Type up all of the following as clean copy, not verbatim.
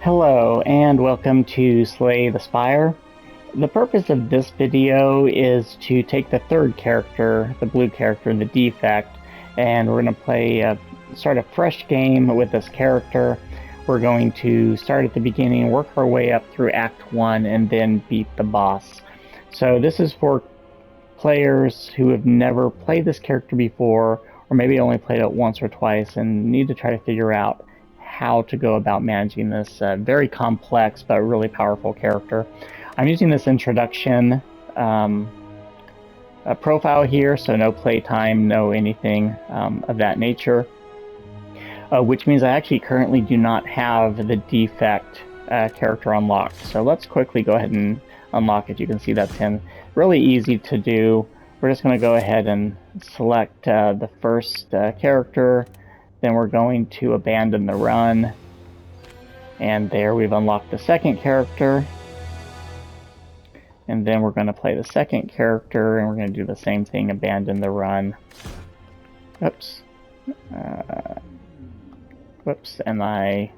Hello and welcome to Slay the Spire. The purpose of this video is to take the third character, the blue character, the Defect, and we're going to start a fresh game with this character. We're going to start at the beginning, work our way up through Act 1, and then beat the boss. So this is for players who have never played this character before, or maybe only played it once or twice and need to try to figure out how to go about managing this very complex but really powerful character. I'm using this introduction profile here, so no playtime, no anything of that nature, which means I actually currently do not have the Defect character unlocked. So let's quickly go ahead and unlock it. You can see that's in. Really easy to do. We're just going to go ahead and select the first character. Then we're going to abandon the run, and there we've unlocked the second character. And then we're going to play the second character, and we're going to do the same thing, abandon the run. Oops. Whoops, and I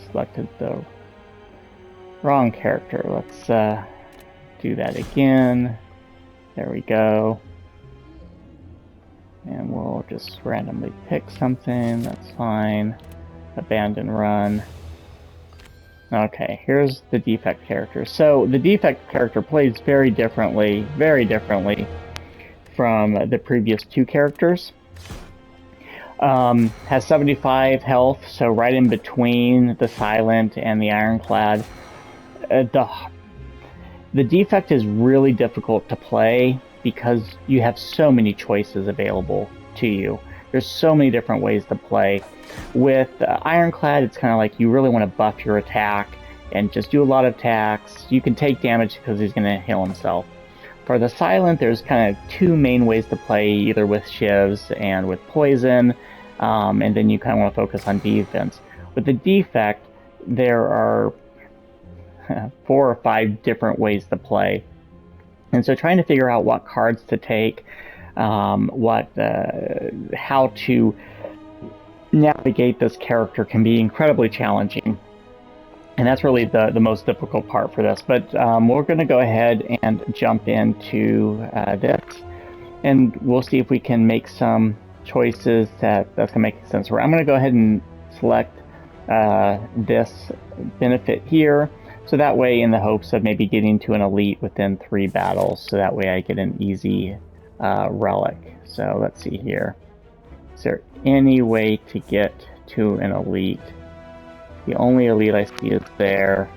selected the wrong character. Let's do that again. There we go. And we'll just randomly pick something, that's fine. Abandon run. Okay, here's the Defect character. So the Defect character plays very differently from the previous two characters. Has 75 health, so right in between the Silent and the Ironclad. The Defect is really difficult to play because you have so many choices available to you. There's so many different ways to play. With Ironclad, it's kind of like you really want to buff your attack and just do a lot of attacks. You can take damage because he's going to heal himself. For the Silent, there's kind of two main ways to play, either with shivs and with poison, and then you kind of want to focus on defense. With the Defect, there are 4 or 5 different ways to play. And so trying to figure out what cards to take, how to navigate this character can be incredibly challenging. And that's really the most difficult part for this. But we're going to go ahead and jump into this. And we'll see if we can make some choices that's going to make sense. I'm going to go ahead and select this benefit here. So that way, in the hopes of maybe getting to an elite within 3 battles, so that way I get an easy relic. So let's see here. Is there any way to get to an elite? The only elite I see is there,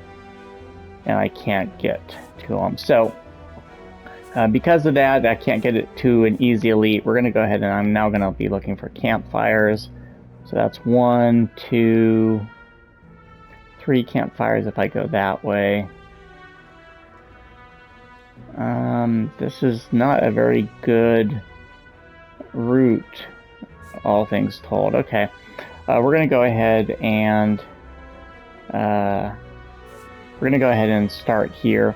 and I can't get to them. So because of that, I can't get it to an easy elite. We're going to go ahead and I'm now going to be looking for campfires. So that's 1, 2, 3 campfires if I go that way. This is not a very good route, all things told. Okay, we're going to go ahead and start here.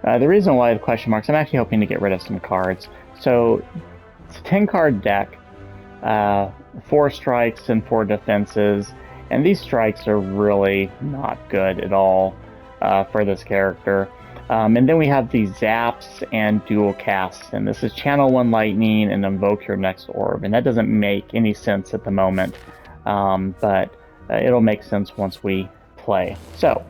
The reason why I have question marks, I'm actually hoping to get rid of some cards. So it's a 10-card deck, 4 strikes and 4 defenses. And these strikes are really not good at all for this character. And then we have these zaps and dual casts. And this is channel 1 lightning and invoke your next orb. And that doesn't make any sense at the moment. But it'll make sense once we play. So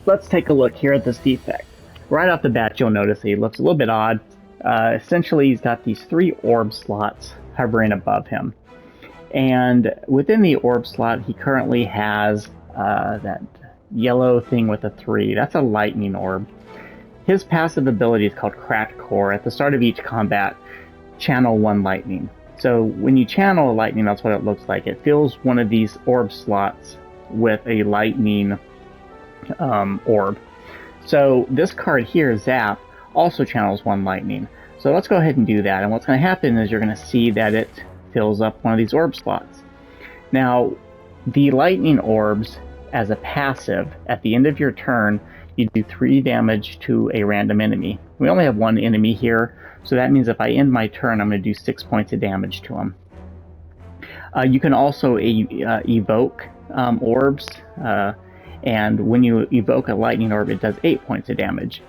let's take a look here at this Defect. Right off the bat, you'll notice he looks a little bit odd. Essentially, he's got these 3 orb slots hovering above him. And within the orb slot, he currently has that yellow thing with a 3. That's a lightning orb. His passive ability is called Cracked Core. At the start of each combat, channel 1 lightning. So when you channel a lightning, that's what it looks like. It fills one of these orb slots with a lightning orb. So this card here, Zap, also channels 1 lightning. So let's go ahead and do that. And what's going to happen is you're going to see that it fills up one of these orb slots. Now, the lightning orbs, as a passive, at the end of your turn, you do 3 damage to a random enemy. We only have 1 enemy here, so that means if I end my turn, I'm going to do 6 points of damage to him. You can also evoke orbs, and when you evoke a lightning orb, it does 8 points of damage.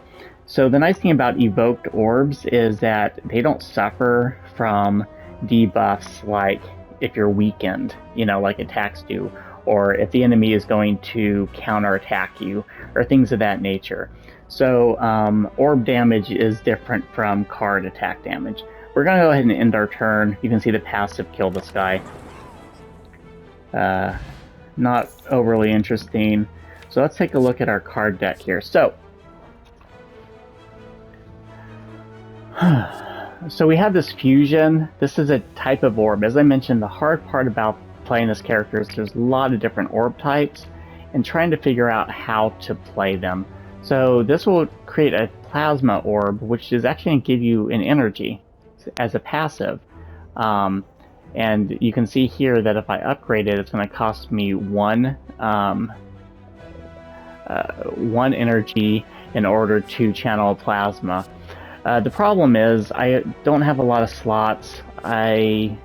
So the nice thing about evoked orbs is that they don't suffer from debuffs like if you're weakened, like attacks do, or if the enemy is going to counterattack you, or things of that nature. So orb damage is different from card attack damage. We're going to go ahead and end our turn. You can see the passive kill this guy. Not overly interesting. So let's take a look at our card deck here. So we have this fusion. This is a type of orb. As I mentioned, the hard part about playing this character is there's a lot of different orb types and trying to figure out how to play them. So this will create a plasma orb, which is actually going to give you an energy as a passive. And you can see here that if I upgrade it, it's going to cost me one energy in order to channel plasma. The problem is I don't have a lot of slots. I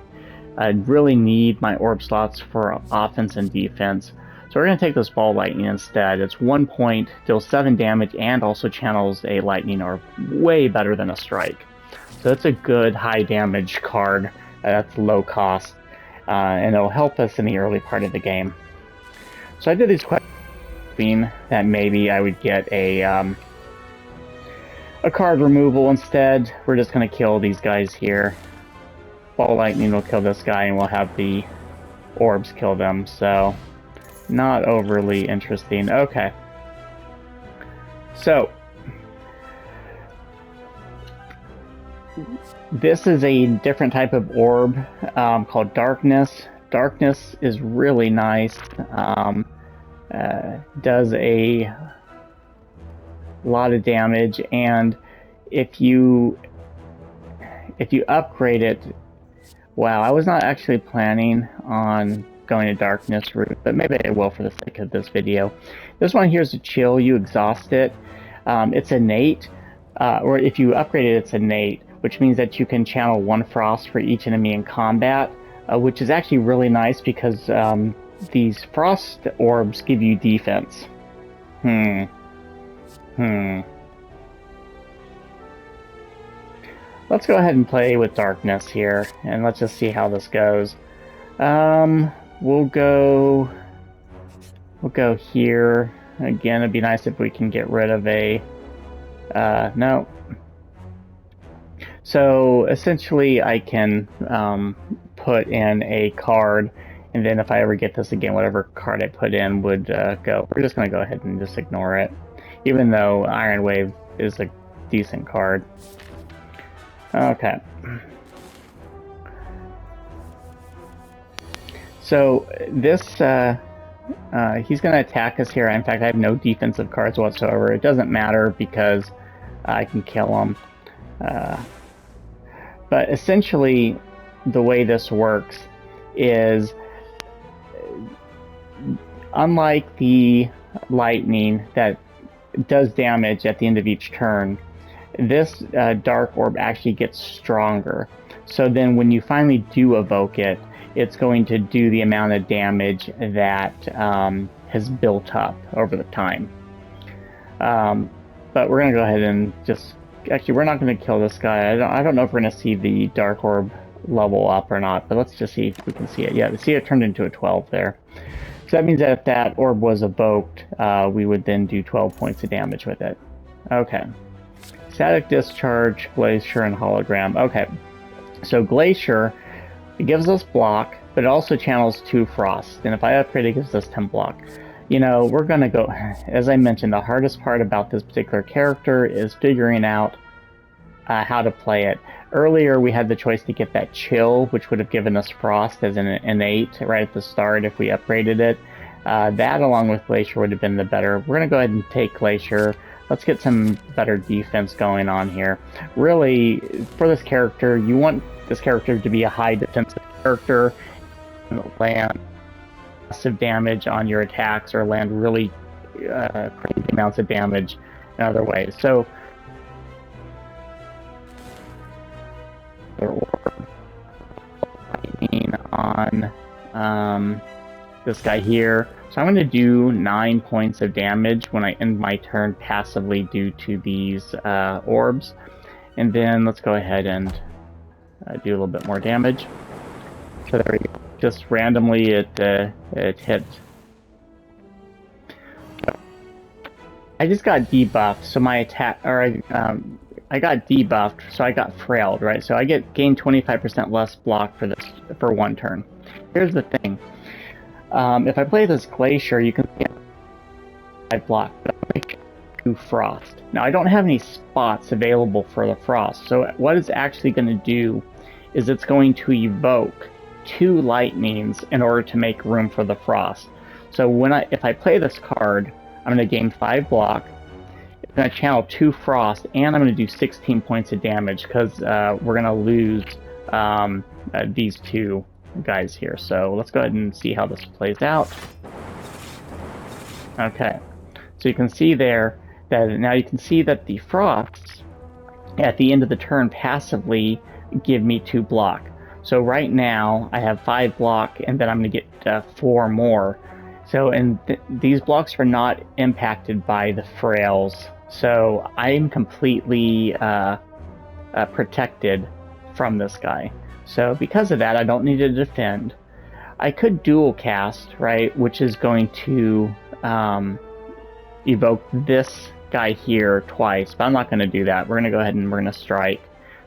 really need my orb slots for offense and defense. So we're going to take this ball lightning instead. It's 1 point, deals 7 damage, and also channels a lightning orb. Way better than a strike. So it's a good high damage card. That's low cost. And it'll help us in the early part of the game. So I did these questions hoping that maybe I would get a card removal instead. We're just going to kill these guys here. Ball lightning will kill this guy, and we'll have the orbs kill them. So not overly interesting. Okay. So this is a different type of orb called Darkness. Darkness is really nice. Does a lot of damage, and if you upgrade it, wow, I was not actually planning on going to Darkness route, but maybe I will for the sake of this video. This one here is a chill. You exhaust it. It's innate, or if you upgrade it, it's innate, which means that you can channel 1 frost for each enemy in combat, which is actually really nice because these frost orbs give you defense. Let's go ahead and play with Darkness here, and let's just see how this goes. We'll go here. Again, it'd be nice if we can get rid of a... no. So, essentially, I can put in a card, and then if I ever get this again, whatever card I put in would go. We're just going to go ahead and just ignore it, even though Iron Wave is a decent card. Okay. So this, he's going to attack us here. In fact, I have no defensive cards whatsoever. It doesn't matter because I can kill him. But essentially, the way this works is, unlike the lightning that does damage at the end of each turn, this dark orb actually gets stronger. So then when you finally do evoke it, it's going to do the amount of damage that has built up over the time. But we're going to go ahead and just... Actually, we're not going to kill this guy. I don't know if we're going to see the dark orb level up or not, but let's just see if we can see it. Yeah, see, it turned into a 12 there. So that means that if that orb was evoked, we would then do 12 points of damage with it. Okay. Static Discharge, Glacier, and Hologram. Okay. So Glacier, it gives us block, but it also channels 2 frost. And if I upgrade it, gives us 10 block. You know, we're going to go... As I mentioned, the hardest part about this particular character is figuring out how to play it. Earlier, we had the choice to get that chill, which would have given us frost as an innate right at the start if we upgraded it. That, along with Glacier, would have been the better. We're going to go ahead and take Glacier. Let's get some better defense going on here. Really, for this character, you want this character to be a high defensive character, and land massive damage on your attacks, or land really crazy amounts of damage in other ways. So, lightning on this guy here. So I'm going to do 9 points of damage when I end my turn passively due to these orbs. And then let's go ahead and do a little bit more damage. So there we go. Just randomly it hit. I just got debuffed, so my attack, or I got debuffed, so I got frailed, right? So I gain 25% less block for this for one turn. Here's the thing: if I play this Glacier, you can see I block, but I do Frost. Now I don't have any spots available for the Frost, so what it's actually going to do is it's going to evoke 2 lightnings in order to make room for the Frost. So if I play this card, I'm going to gain 5 block. I'm going to channel 2 Frost, and I'm going to do 16 points of damage because we're going to lose these 2 guys here. So let's go ahead and see how this plays out. Okay, so you can see there that now you can see that the Frosts at the end of the turn passively give me 2 block. So right now I have 5 block, and then I'm going to get 4 more. So, and these blocks are not impacted by the frails. So I'm completely protected from this guy. So because of that, I don't need to defend. I could dual cast, right, which is going to evoke this guy here twice, but I'm not going to do that. We're going to go ahead and we're going to strike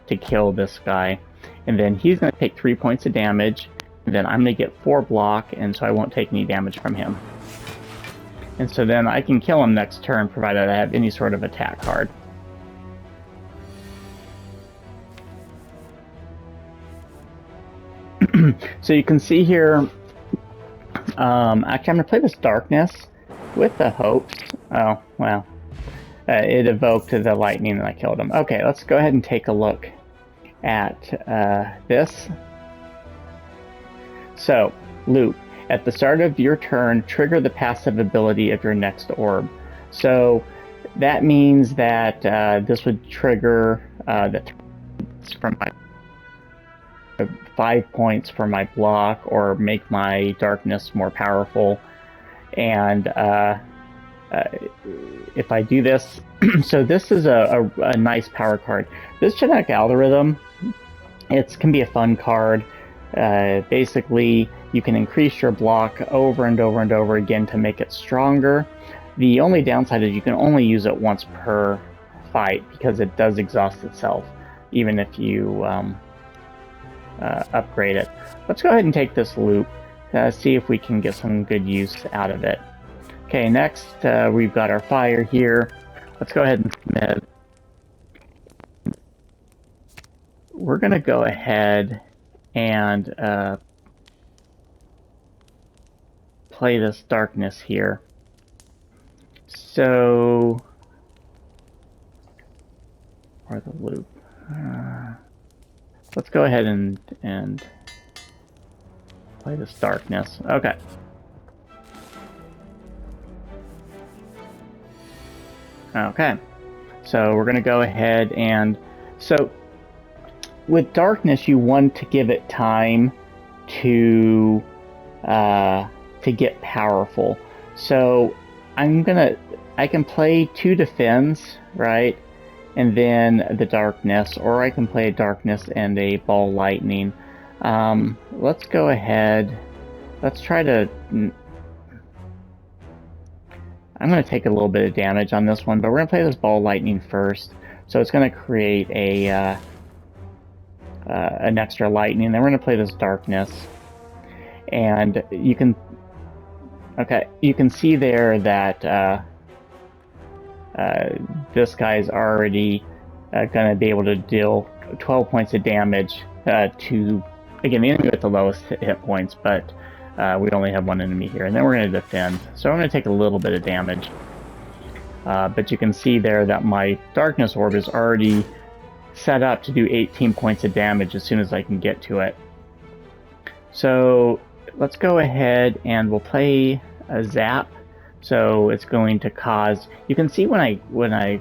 to kill this guy. And then he's going to take 3 points of damage. And then I'm going to get 4 block, and so I won't take any damage from him. And so then I can kill him next turn, provided I have any sort of attack card. So you can see here, actually I'm going to play this Darkness with the Hopes. Oh, well, it evoked the lightning and I killed him. Okay, let's go ahead and take a look at this. So, loop. At the start of your turn, trigger the passive ability of your next orb. So that means that this would trigger from my 5 points for my block, or make my darkness more powerful. And if I do this, so this is a nice power card. This genetic algorithm, it can be a fun card. Basically, you can increase your block over and over and over again to make it stronger. The only downside is you can only use it once per fight, because it does exhaust itself, even if you upgrade it. Let's go ahead and take this loop, see if we can get some good use out of it. Okay, next we've got our fire here. Let's go ahead and submit. We're going to go ahead and play this darkness here. So, or the loop. Let's go ahead and play this darkness. Okay. Okay. So we're gonna go ahead and with darkness, you want to give it time to get powerful. So I can play 2 defends, right? And then the darkness, or I can play a darkness and a ball lightning. Let's go ahead. Let's try to. I'm going to take a little bit of damage on this one, but we're going to play this ball lightning first. So it's going to create an extra lightning. Then we're going to play this darkness, and you can see there that this guy's already going to be able to deal 12 points of damage to, again, the enemy with the lowest hit points, but we only have one enemy here, and then we're going to defend. So I'm going to take a little bit of damage. But you can see there that my darkness orb is already set up to do 18 points of damage as soon as I can get to it. So let's go ahead and we'll play a zap. So it's going to cause, you can see when I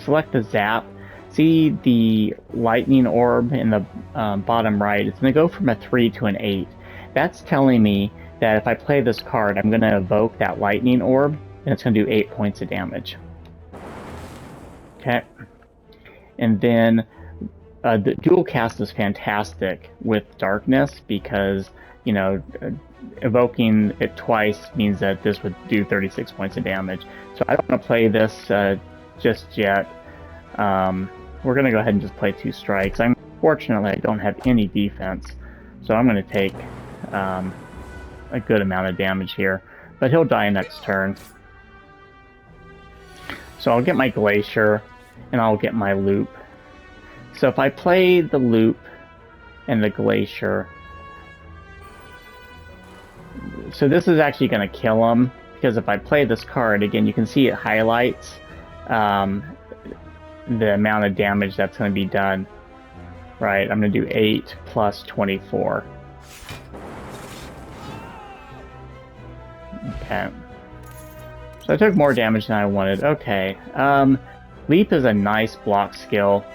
select the zap, see the lightning orb in the bottom right, it's going to go from a 3 to an 8. that's telling me that if I play this card, I'm going to evoke that lightning orb, and it's going to do 8 points of damage. Okay. And then the dual cast is fantastic with darkness because, you know, evoking it twice means that this would do 36 points of damage. So I don't want to play this just yet. We're going to go ahead and just play 2 strikes. Unfortunately, I don't have any defense, so I'm going to take a good amount of damage here. But he'll die next turn. So I'll get my Glacier, and I'll get my Loop. So if I play the Loop and the Glacier, so this is actually going to kill him, because if I play this card, again, you can see it highlights the amount of damage that's going to be done. Right, I'm going to do 8 plus 24. Okay. So I took more damage than I wanted. Okay. Leap is a nice block skill,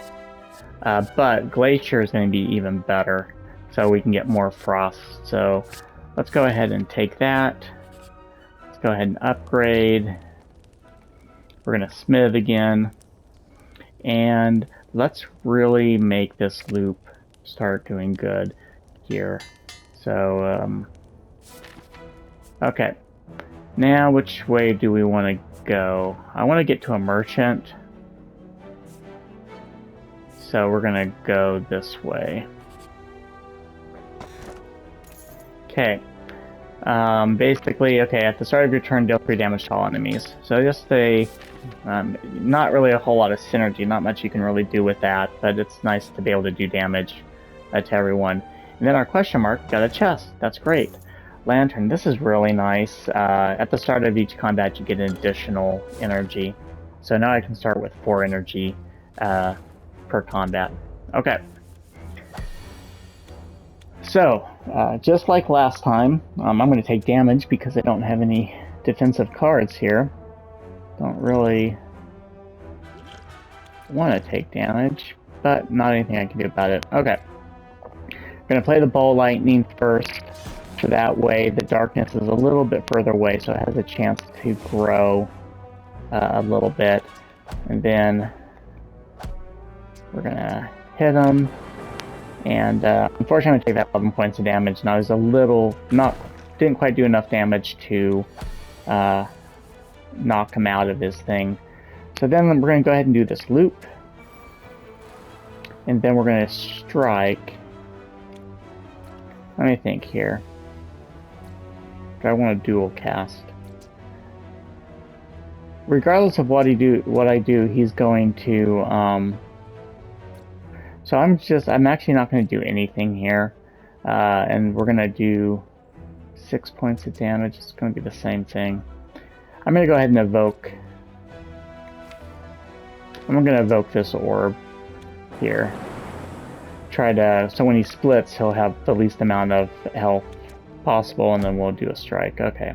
but Glacier is going to be even better, so we can get more Frost. So let's go ahead and take that. Let's go ahead and upgrade. We're going to Smith again. And let's really make this loop start doing good here. So, okay. Now, which way do we want to go? I want to get to a merchant. So we're going to go this way. Okay. Basically, okay, at the start of your turn, deal 3 damage to all enemies. So just not really a whole lot of synergy, not much you can really do with that, but it's nice to be able to do damage to everyone. And then our question mark got a chest. That's great. Lantern, this is really nice. At the start of each combat, you get an additional energy. So now I can start with 4 energy per combat. Okay. So, just like last time, I'm going to take damage because I don't have any defensive cards here. Don't really want to take damage, but not anything I can do about it. Okay. I'm going to play the Ball Lightning first, so that way the darkness is a little bit further away, so it has a chance to grow a little bit. And then we're going to hit him. And unfortunately, I'm going to take that 11 points of damage. Now, I was a little, didn't quite do enough damage to knock him out of his thing. So then we're going to go ahead and do this loop. And then we're going to strike. Let me think here. Do I want to dual cast? Regardless of what I do, he's going to. So I'm actually not going to do anything here. And we're going to do 6 points of damage. It's going to be the same thing. I'm going to go ahead and evoke. I'm going to evoke this orb here. So when he splits, he'll have the least amount of health possible, and then we'll do a strike. Okay.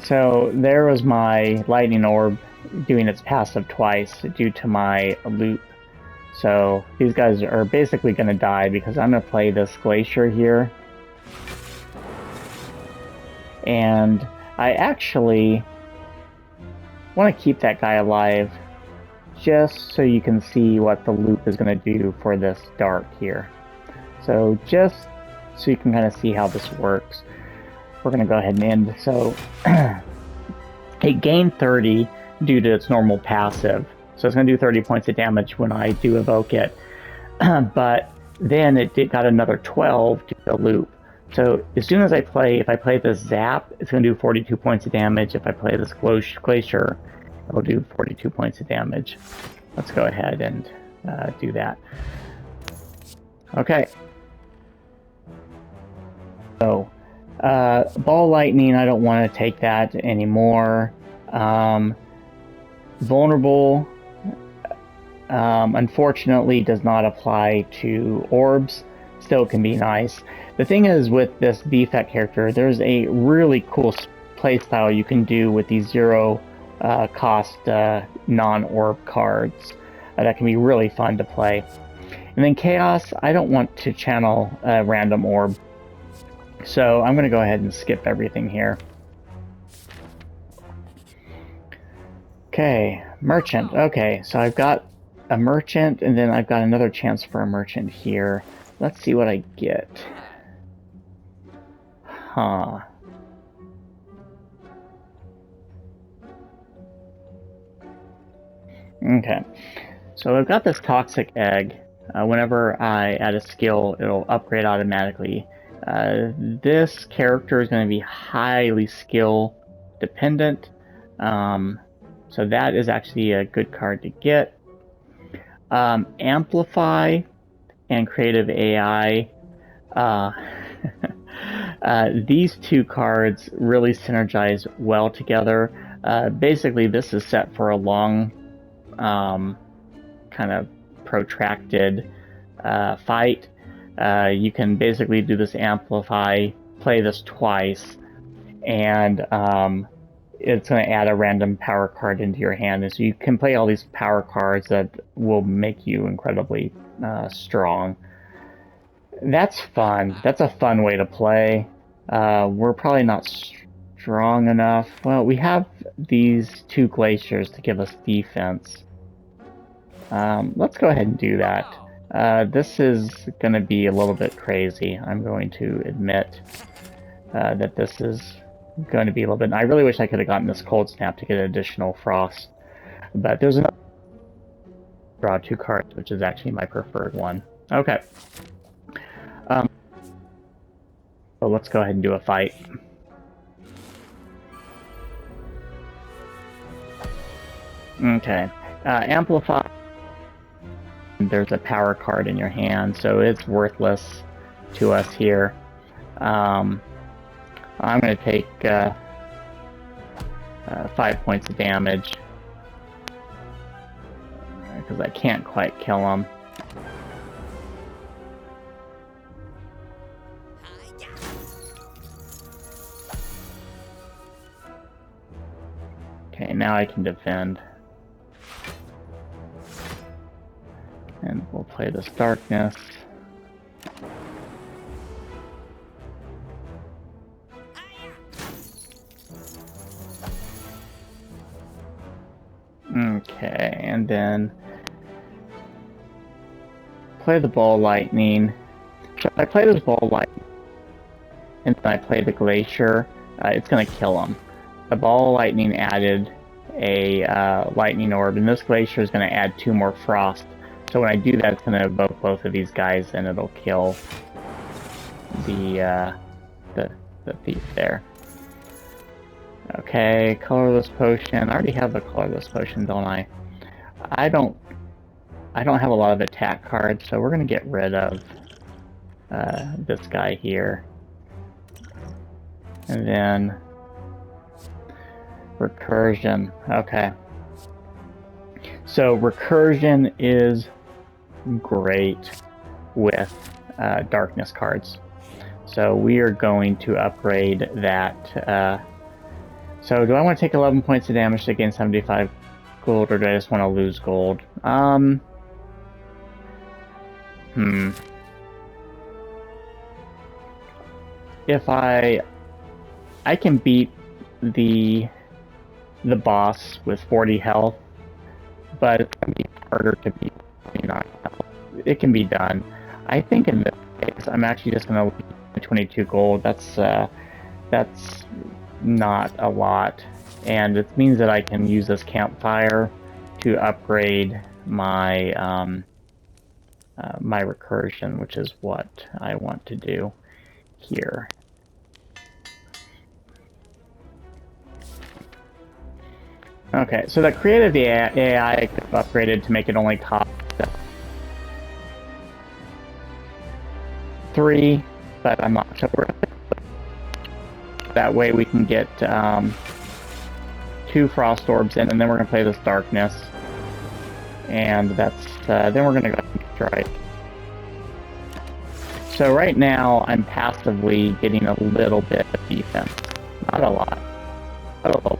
So there was my lightning orb doing its passive twice due to my loop. So these guys are basically going to die because I'm going to play this Glacier here. And I actually want to keep that guy alive just so you can see what the loop is going to do for this dark here. So just so you can kind of see how this works. We're going to go ahead and end. So it gained 30 due to its normal passive. So it's going to do 30 points of damage when I do evoke it. But then it got another 12 to the loop. So as soon as if I play this Zap, it's going to do 42 points of damage. If I play this Glacier, it'll do 42 points of damage. Let's go ahead and do that. Okay. So, Ball Lightning, I don't want to take that anymore. Vulnerable, unfortunately, does not apply to Orbs. Still can be nice. The thing is, with this Defect character, there's a really cool playstyle you can do with these 0 cost non-orb cards that can be really fun to play. And then Chaos, I don't want to channel a random orb, so I'm going to go ahead and skip everything here. Okay, Merchant. Okay, so I've got a Merchant, and then I've got another chance for a Merchant here. Let's see what I get. Huh. Okay, so I've got this Toxic Egg. Whenever I add a skill, it'll upgrade automatically. This character is going to be highly skill dependent, so that is actually a good card to get. Amplify and Creative AI. These two cards really synergize well together. Basically, this is set for a long, kind of protracted fight. You can basically do this Amplify, play this twice, and it's going to add a random power card into your hand. And so you can play all these power cards that will make you incredibly strong. That's fun. That's a fun way to play. We're probably not strong enough. Well, we have these two glaciers to give us defense. Let's go ahead and do that. This is going to be a little bit crazy. I'm going to admit that this is going to be a little bit... I really wish I could have gotten this Cold Snap to get additional frost. But there's another... Draw two cards, which is actually my preferred one. Okay. So let's go ahead and do a fight. Okay. Amplify. There's a power card in your hand, so it's worthless to us here. I'm going to take 5 points of damage because I can't quite kill him. Okay, now I can defend. And we'll play this darkness. Okay, and then play the ball lightning. So if I play this ball lightning and then I play the glacier, it's going to kill him. The ball lightning added a lightning orb, and this glacier is going to add 2 more frost. So when I do that, it's going to evoke both of these guys, and it'll kill the thief there. Okay, colorless potion. I already have a colorless potion, don't I? I don't have a lot of attack cards, so we're going to get rid of this guy here. And then recursion. Okay. So recursion is great with darkness cards. So we are going to upgrade that. So do I want to take 11 points of damage to gain 75 gold, or do I just want to lose gold? If I can beat the boss with 40 health, but it's going to be harder to beat 29 health. It can be done. I think in this case, I'm actually just going to leave 22 gold. That's not a lot, and it means that I can use this campfire to upgrade my my recursion, which is what I want to do here. Okay, so the creative AI I could have upgraded to make it only cost 3, but I'm not sure. That way we can get 2 frost orbs in, and then we're going to play this darkness. And that's then we're going to go and strike. So right now I'm passively getting a little bit of defense. Not a lot, but a little.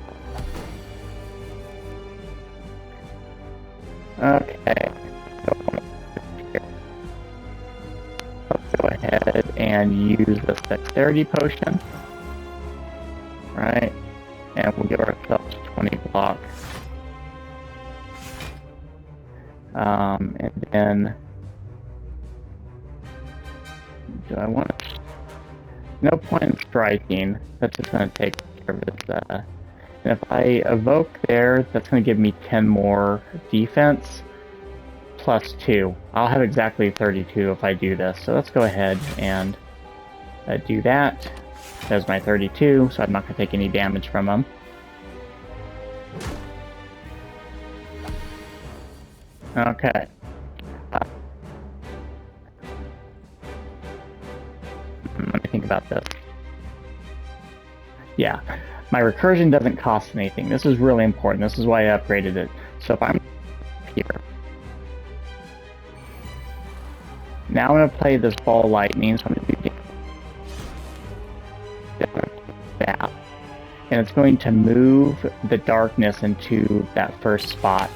Okay. Let's go ahead and use this dexterity potion. Right? And we'll give ourselves 20 block. And then... do I want to... no point in striking. That's just going to take care of this. And if I evoke there, that's going to give me 10 more defense. Plus 2. I'll have exactly 32 if I do this. So let's go ahead and do that. There's my 32, so I'm not going to take any damage from him. Okay. Let me think about this. Yeah, my recursion doesn't cost anything. This is really important. This is why I upgraded it. So if I'm here... now I'm going to play this ball lightning, so I'm going to do that. And it's going to move the darkness into that first spot.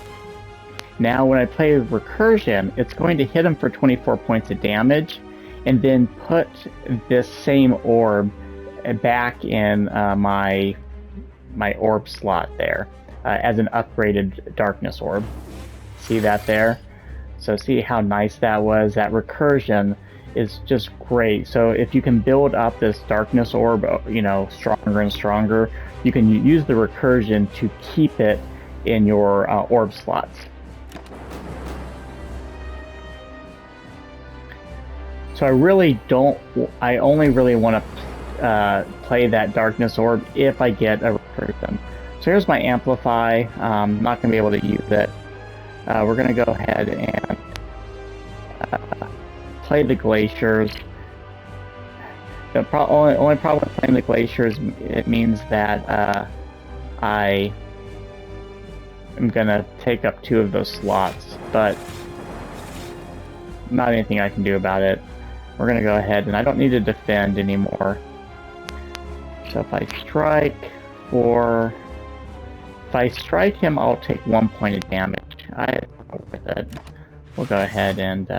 Now when I play recursion, it's going to hit him for 24 points of damage, and then put this same orb back in my orb slot there, as an upgraded darkness orb. See that there? So see how nice that was? That recursion is just great. So if you can build up this darkness orb, you know, stronger and stronger, you can use the recursion to keep it in your orb slots. So I only really want to play that darkness orb if I get a recursion. So here's my amplify. I'm not going to be able to use it. We're going to go ahead and play the glaciers. The only problem with playing the glaciers, it means that I am going to take up 2 of those slots, but not anything I can do about it. We're going to go ahead, and I don't need to defend anymore. So if I strike him, I'll take 1 point of damage. I'm with it. We'll go ahead and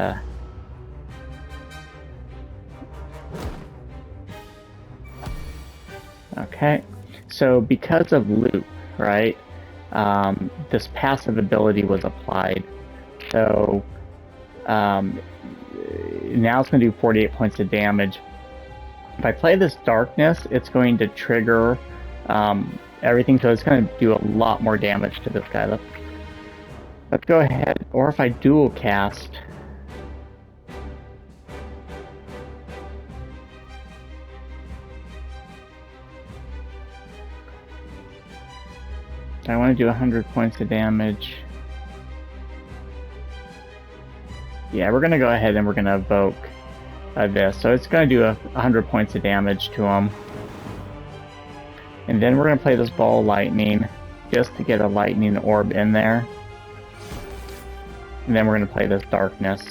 okay. So because of loop, right? This passive ability was applied. So now it's going to do 48 points of damage. If I play this darkness, it's going to trigger everything, so it's going to do a lot more damage to this guy. Let's go ahead, or if I dual cast, I want to do 100 points of damage. Yeah, we're going to go ahead and we're going to evoke this. So it's going to do 100 points of damage to him. And then we're going to play this ball lightning just to get a lightning orb in there. And then we're going to play this darkness.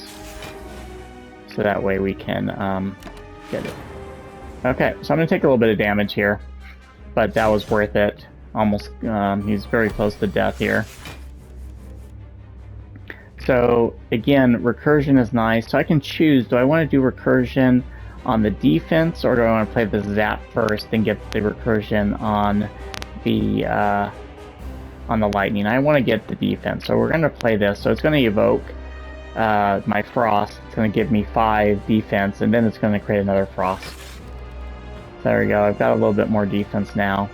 So that way we can get it. Okay, so I'm going to take a little bit of damage here. But that was worth it. Almost, he's very close to death here. So again, recursion is nice. So I can choose, do I want to do recursion on the defense, or do I want to play the zap first and get the recursion on the lightning? I want to get the defense, so we're going to play this. So it's going to evoke my frost. It's going to give me 5 defense, and then it's going to create another frost. So there we go. I've got a little bit more defense now.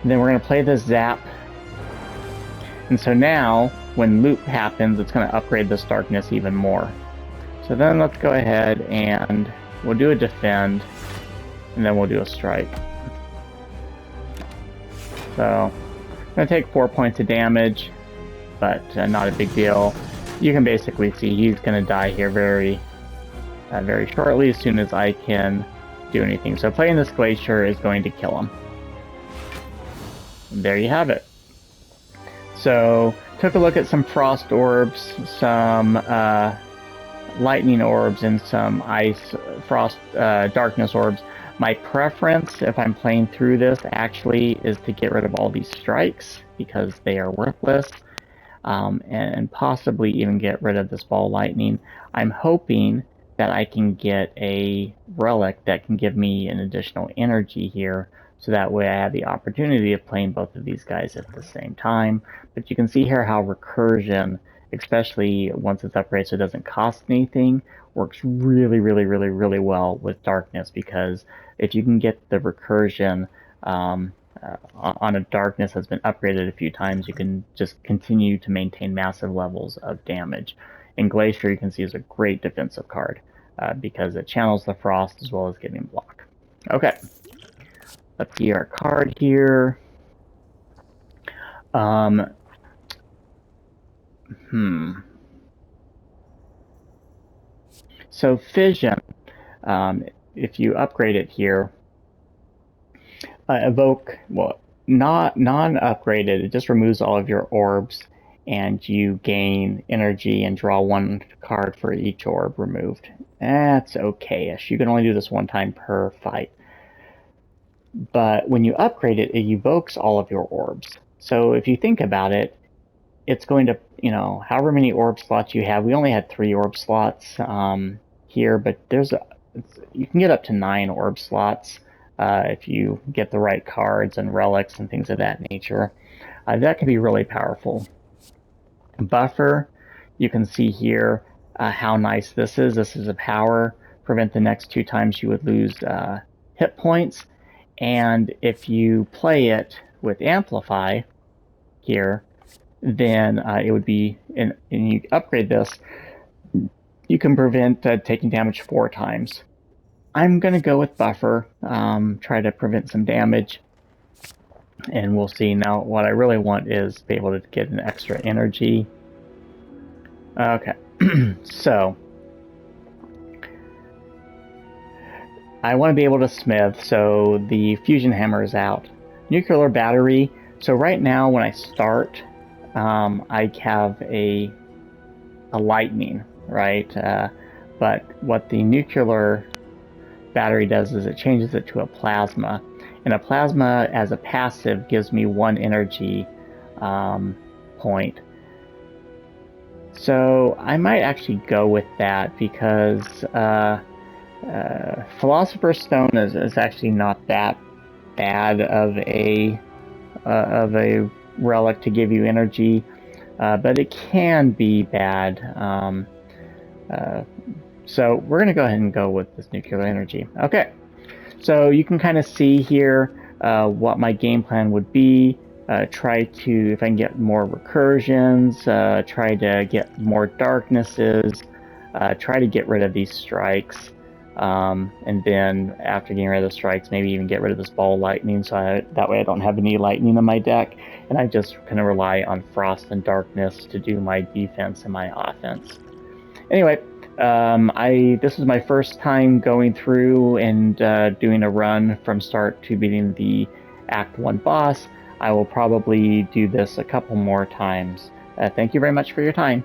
And then we're going to play this zap. And so now, when loop happens, it's going to upgrade this darkness even more. So then let's go ahead and we'll do a defend, and then we'll do a strike. So I'm going to take 4 points of damage, but not a big deal. You can basically see he's going to die here very shortly as soon as I can do anything. So playing this glacier is going to kill him. And there you have it. So took a look at some frost orbs, some lightning orbs, and some ice, frost, darkness orbs. My preference, if I'm playing through this, actually is to get rid of all these strikes because they are worthless. and possibly even get rid of this ball lightning. I'm hoping that I can get a relic that can give me an additional energy here, so that way I have the opportunity of playing both of these guys at the same time. But you can see here how recursion, especially once it's upgraded so it doesn't cost anything, works really, really, really, really well with darkness, because if you can get the recursion on a darkness that's been upgraded a few times, you can just continue to maintain massive levels of damage. And Glacier, you can see, is a great defensive card because it channels the frost as well as getting block. Okay, let's see our card here. So Fission, if you upgrade it here, evoke, well, not non-upgraded, it just removes all of your orbs, and you gain energy and draw one card for each orb removed. That's okay-ish. You can only do this one time per fight. But when you upgrade it, it evokes all of your orbs. So if you think about it, it's going to, however many orb slots you have. We only had 3 orb slots here, but you can get up to 9 orb slots if you get the right cards and relics and things of that nature. That can be really powerful. Buffer, you can see here how nice this is. This is a power. Prevent the next 2 times you would lose hit points. And if you play it with Amplify here, then it would be, and you upgrade this, you can prevent taking damage 4 times. I'm going to go with Buffer, try to prevent some damage, and we'll see. Now, what I really want is to be able to get an extra energy. Okay, so I want to be able to smith, so the fusion hammer is out. Nuclear battery, so right now when I start, I have a lightning, right? But what the nuclear battery does is it changes it to a plasma, and a plasma as a passive gives me 1 energy point. So I might actually go with that, because Philosopher's Stone is actually not that bad of a relic to give you energy, but it can be bad. So we're going to go ahead and go with this nuclear energy. Okay, so you can kind of see here what my game plan would be. Try to, if I can get more recursions, try to get more darknesses, try to get rid of these strikes, and then after getting rid of the strikes, maybe even get rid of this ball lightning, so that way I don't have any lightning in my deck, and I just kind of rely on frost and darkness to do my defense and my offense. Anyway, this was my first time going through and doing a run from start to beating the Act 1 boss. I will probably do this a couple more times. Thank you very much for your time.